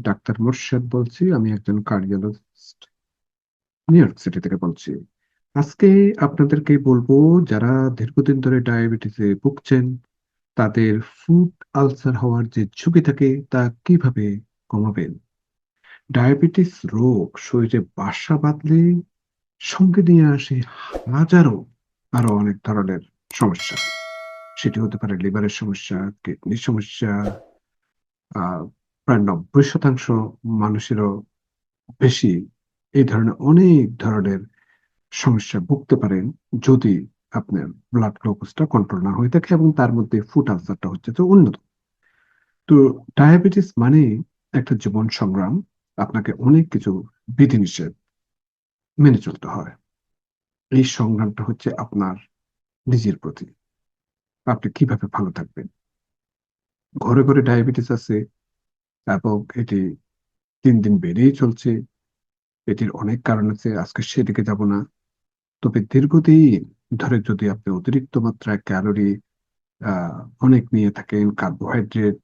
Doctor Morshed বলছি। আমি একজন কার্ডিওলজিস্ট, নিউ ইয়র্ক সিটি থেকে বলছি। আজকে আপনাদেরকে বলবো, যারা দীর্ঘদিন ধরে ডায়াবেটিসে ভুগছেন, তাদের ফুড আলসার হওয়ার যে ঝুঁকি থাকে তা কিভাবে কমাবেন। ডায়াবেটিস রোগ শরীরে বাসা বাঁধলে সঙ্গে নিয়ে আসে হাজারো আরো অনেক ধরনের সমস্যা। সেটি হতে পারে লিভারের সমস্যা, কিডনির সমস্যা। প্রায় 90% মানুষেরও বেশি এই ধরনের অনেক ধরনের সমস্যা ভুগতে পারেন, যদি আপনার ব্লাড গ্লুকোজটা কন্ট্রোল না হয়ে থাকে, এবং তার মধ্যে ফুড আলসারটা হচ্ছে যে অন্যতম। তো ডায়াবেটিস মানে একটা জীবন সংগ্রাম। আপনাকে অনেক কিছু বিধিনিষেধ মেনে চলতে হয়। এই সংগ্রামটা হচ্ছে আপনার নিজের প্রতি। আপনি কিভাবে ভালো থাকবেন। ঘরে ঘরে ডায়াবেটিস আছে, এবং এটি দিন দিন বেড়েই চলছে। এটির অনেক কারণ আছে, আজকে সেদিকে যাব না। তবে দীর্ঘদিন ধরে যদি আপনি অতিরিক্ত মাত্রায় ক্যালোরি আহ অনেক নিয়ে থাকেন, কার্বোহাইড্রেট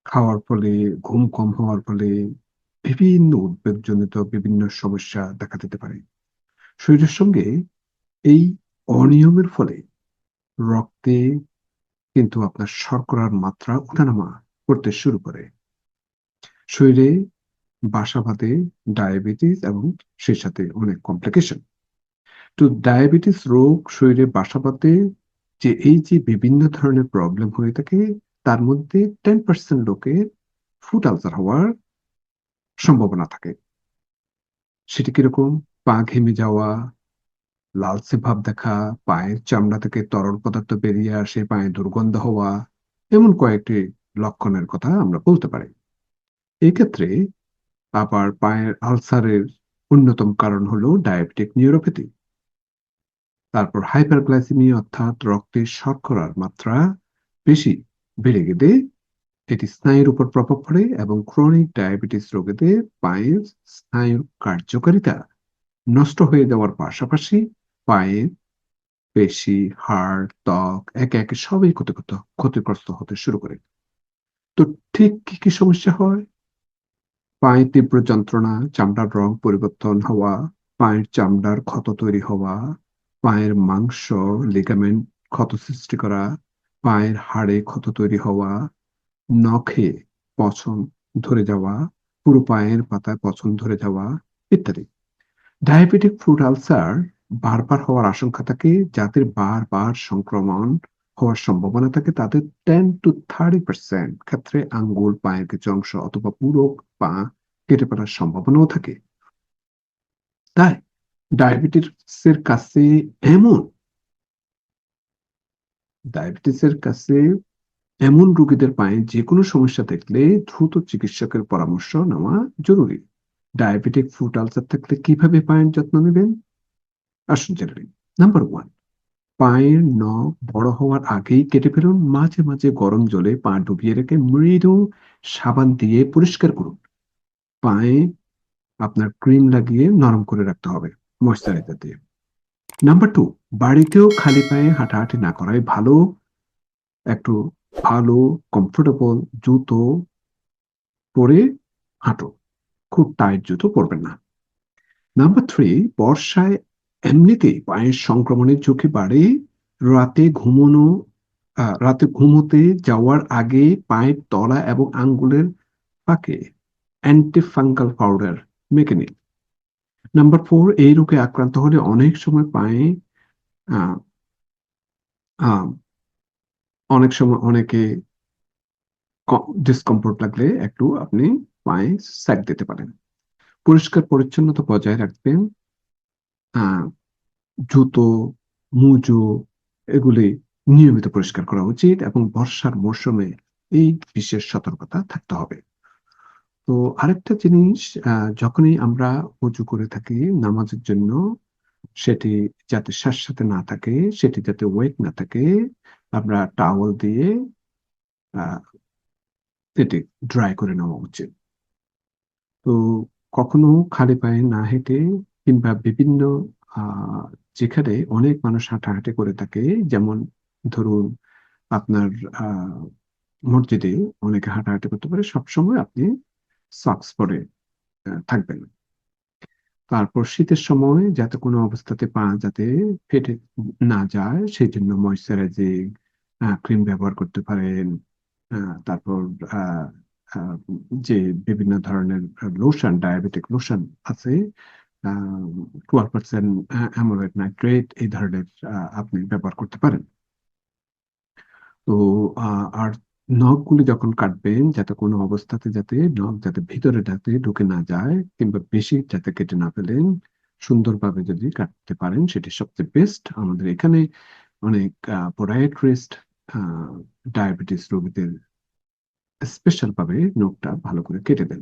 খাওয়ার ফলে, ঘুম কম হওয়ার ফলে বিভিন্ন উদ্বেগজনিত বিভিন্ন সমস্যা দেখা দিতে পারে। শরীরের সঙ্গে এই অনিয়মের ফলে রক্তে কিন্তু আপনার শর্করার মাত্রা ওঠানামা করতে শুরু করে। শরীরে বাসা বাঁধে ডায়াবেটিস, এবং সেই সাথে অনেক কমপ্লিকেশন। তো ডায়াবেটিস রোগ শরীরে বাসা বাঁধে যে এই যে বিভিন্ন ধরনের প্রবলেম হয়ে থাকে, তার মধ্যে 10% লোকের ফুড আলসার হওয়ার সম্ভাবনা থাকে। সেটি কিরকম? পা ঘেমে যাওয়া, লালচে ভাব দেখা, পায়ের চামড়া থেকে তরল পদার্থ বেরিয়ে আসে, পায়ে দুর্গন্ধ হওয়া, এমন কয়েকটি লক্ষণের কথা আমরা বলতে পারি। এক্ষেত্রে আবার পায়ের আলসারের অন্যতম কারণ হলো ডায়াবেটিক নিউরোপ্যাথি। তারপর হাইপারগ্লাইসেমিয়া, অর্থাৎ রক্তে শর্করার মাত্রা বেশি বেড়ে গেলে এটি স্নায়ুর উপর প্রভাব পড়ে, এবং ক্রনিক ডায়াবেটিস রোগীদের পায়ের স্নায়ুর কার্যকারিতা নষ্ট হয়ে যাওয়ার পাশাপাশি পায়ের পেশি, হাড়, ত্বক একে একে সবই ক্ষতিগ্রস্ত হতে শুরু করে। তো ঠিক কি কি সমস্যা হয়? পায়ে তীব্র যন্ত্রণা, চামড়ার রং পরিবর্তন হওয়া, পায়ের চামড়ার ক্ষত তৈরি হওয়া, পায়ের মাংস, লিগামেন্ট ক্ষত সৃষ্টি করা, পায়ের হাড়ে ক্ষত তৈরি হওয়া, নখে পছম ধরে যাওয়া, পুরো পায়ের পাতায় পছম ধরে যাওয়া ইত্যাদি। ডায়াবেটিক ফুট আলসার বারবার হওয়ার আশঙ্কা থাকে। যাদের বারবার সংক্রমণ হওয়ার সম্ভাবনা থাকে, তাদের 10 to 30% ক্ষেত্রে আঙ্গুল, পায়ের কিছু অংশ অথবা পুরো পা কেটে ফেলার সম্ভাবনাও থাকে। তাই ডায়াবেটিসের কাছে এমন ডায়াবেটিসের কাছে এমন রোগীদের পায়ে যে কোনো সমস্যা দেখলে দ্রুত চিকিৎসকের পরামর্শ নেওয়া জরুরি। ডায়াবেটিক ফুট আলসার থাকলে কিভাবে পায়ের যত্ন নেবেন, আসুন জেনে নিন। নাম্বার ওয়ান, পায়ের নখ বড় হওয়ার আগেই কেটে ফেলুন। মাঝে মাঝে গরম জলে পা ডুবিয়ে রেখে মৃদু সাবান দিয়ে পরিষ্কার করুন। পায়ে আপনার ক্রিম লাগিয়ে নরম করে রাখতে হবে, ময়শ্চারাইজার দিয়ে। নাম্বার টু, বাড়িতেও খালি পায়ে হাঁটাহাঁটি না করাই ভালো। একটু ভালো কমফোর্টেবল জুতো পরে হাঁটো, খুব টাইট জুতো পরবেন না। নাম্বার থ্রি, বর্ষায় এমনিতেই পায়ের সংক্রমণের ঝুঁকি বাড়ে। রাতে ঘুমানো রাতে ঘুমোতে যাওয়ার আগে পায়ের তলা এবং আঙ্গুলের ফাঁকে অ্যান্টিফাঙ্গাল পাউডার মেখে নিন। নাম্বার ফোর, এই রোগে আক্রান্ত হলে অনেক সময় পায়ে আহ, আহ, অনেক সময় অনেকে ডিসকমফোর্ট লাগলে একটু আপনি পায়ে স্যাক দিতে পারেন। পরিষ্কার পরিচ্ছন্নতা বজায় রাখবেন। আহ জুতো, মুজো এগুলি নিয়মিত পরিষ্কার করা উচিত, এবং বর্ষার মৌসুমে এই বিশেষ সতর্কতা থাকতে হবে। তো আরেকটা জিনিস, যখনই আমরা উজু করে থাকি নামাজের জন্য, সেটি যাতে স্যাঁতসেঁতে না থাকে, সেটি যাতে ওয়েট না থাকে, আমরা টাওয়াল দিয়ে আহ এটি ড্রাই করে নেওয়া উচিত। তো কখনো খালি পায়ে না হেঁটে, কিংবা বিভিন্ন আহ যেখানে অনেক মানুষ হাঁটাহাঁটি করে থাকে, যেমন ধরুন আপনার মসজিদে অনেকে হাঁটাহাঁটি করতে পারে, সবসময় আপনি সক্স পরে থাকবেন। তারপর শীতের সময় যাতে কোনো অবস্থাতে পা যাতে ফেটে না যায় সেই জন্য ময়শ্চারাইজিং ক্রিম ব্যবহার করতে পারেন। তারপর আহ, আহ, যে বিভিন্ন ধরনের লোশন, ডায়াবেটিক লোশন আছে, 12% অ্যামোলেট নাইট্রেট, এই ধরনের আপনি ব্যবহার করতে পারেন। তো আর নখগুলি যখন কাটবেন যাতে কোনো অবস্থাতে যাতে নখ যাতে ভিতরে যাতে ঢুকে না যায় কিংবা বেশি যাতে কেটে না ফেলেন, সুন্দরভাবে যদি কাটতে পারেন সেটি সবচেয়ে বেস্ট। আমাদের এখানে অনেক পোডায়াট্রিস্ট ডায়াবেটিস রোগীদের স্পেশাল ভাবে নখটা ভালো করে কেটে দেন।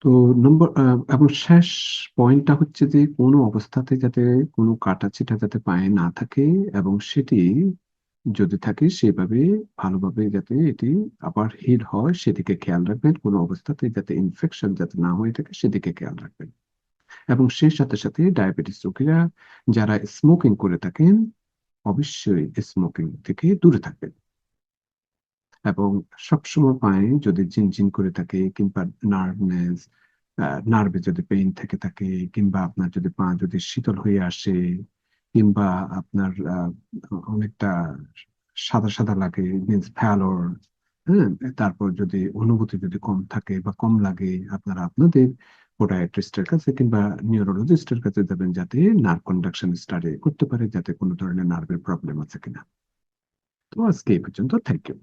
তো নম্বর এবং শেষ পয়েন্টটা হচ্ছে যে কোনো অবস্থাতে যাতে কোনো কাটাছেঁটা যাতে পায়ে না থাকে, এবং সেটি যদি থাকে সেভাবে ভালোভাবে যাতে এটি আবার হিল হয় সেদিকে খেয়াল রাখবেন। কোনো অবস্থাতে যাতে ইনফেকশন যাতে না হয়ে থাকে সেদিকে খেয়াল রাখবেন। এবং সেই সাথে সাথে ডায়াবেটিস রোগীরা যারা স্মোকিং করে থাকেন অবশ্যই স্মোকিং থেকে দূরে থাকবেন। এবং সবসময় পায়ে যদি ঝিনঝিন করে থাকে কিংবা নার্ভনেস, নার্ভে যদি পেইন থেকে থাকে, কিংবা আপনার যদি পা যদি শীতল হয়ে আসে, কিংবা আপনার অনেকটা সাদা সাদা লাগে, মিন্স ভ্যালর, হ্যাঁ, তারপর যদি অনুভূতি যদি কম থাকে বা কম লাগে, আপনারা আপনাদের পোডিয়াট্রিস্টের কাছে কিংবা নিউরোলজিস্টের কাছে যাবেন যাতে নার্ভ কন্ডাকশন স্টাডি করতে পারে যাতে কোনো ধরনের নার্ভের প্রবলেম আছে কিনা। তো আজকে এই পর্যন্ত, থ্যাংক ইউ।